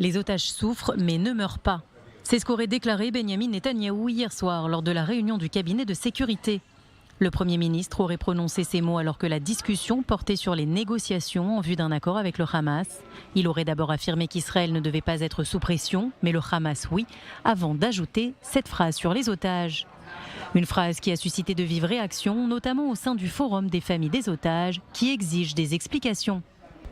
Les otages souffrent mais ne meurent pas. C'est ce qu'aurait déclaré Benyamin Netanyahou hier soir lors de la réunion du cabinet de sécurité. Le Premier ministre aurait prononcé ces mots alors que la discussion portait sur les négociations en vue d'un accord avec le Hamas. Il aurait d'abord affirmé qu'Israël ne devait pas être sous pression, mais le Hamas oui, avant d'ajouter cette phrase sur les otages. Une phrase qui a suscité de vives réactions, notamment au sein du Forum des familles des otages, qui exige des explications.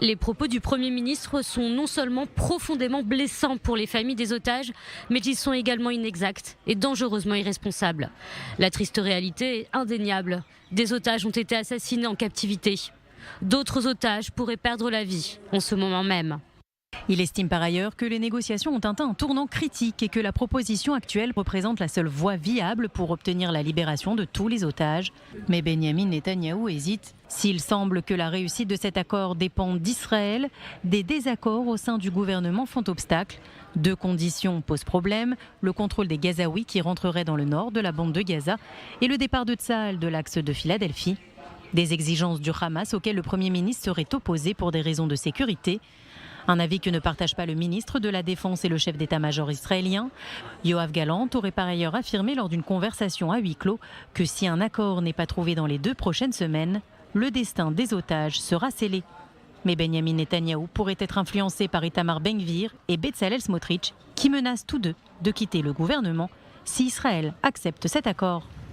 Les propos du Premier ministre sont non seulement profondément blessants pour les familles des otages, mais ils sont également inexacts et dangereusement irresponsables. La triste réalité est indéniable. Des otages ont été assassinés en captivité. D'autres otages pourraient perdre la vie en ce moment même. Il estime par ailleurs que les négociations ont atteint un tournant critique et que la proposition actuelle représente la seule voie viable pour obtenir la libération de tous les otages. Mais Benyamin Netanyahou hésite. S'il semble que la réussite de cet accord dépend d'Israël, des désaccords au sein du gouvernement font obstacle. Deux conditions posent problème, le contrôle des Gazaouis qui rentreraient dans le nord de la bande de Gaza et le départ de Tsahal de l'axe de Philadelphie. Des exigences du Hamas auxquelles le Premier ministre serait opposé pour des raisons de sécurité. Un avis que ne partage pas le ministre de la Défense et le chef d'état-major israélien. Yoav Gallant aurait par ailleurs affirmé lors d'une conversation à huis clos que si un accord n'est pas trouvé dans les 2 prochaines semaines, le destin des otages sera scellé. Mais Benyamin Netanyahou pourrait être influencé par Itamar Ben-Gvir et Bezalel Smotrich, qui menacent tous deux de quitter le gouvernement si Israël accepte cet accord.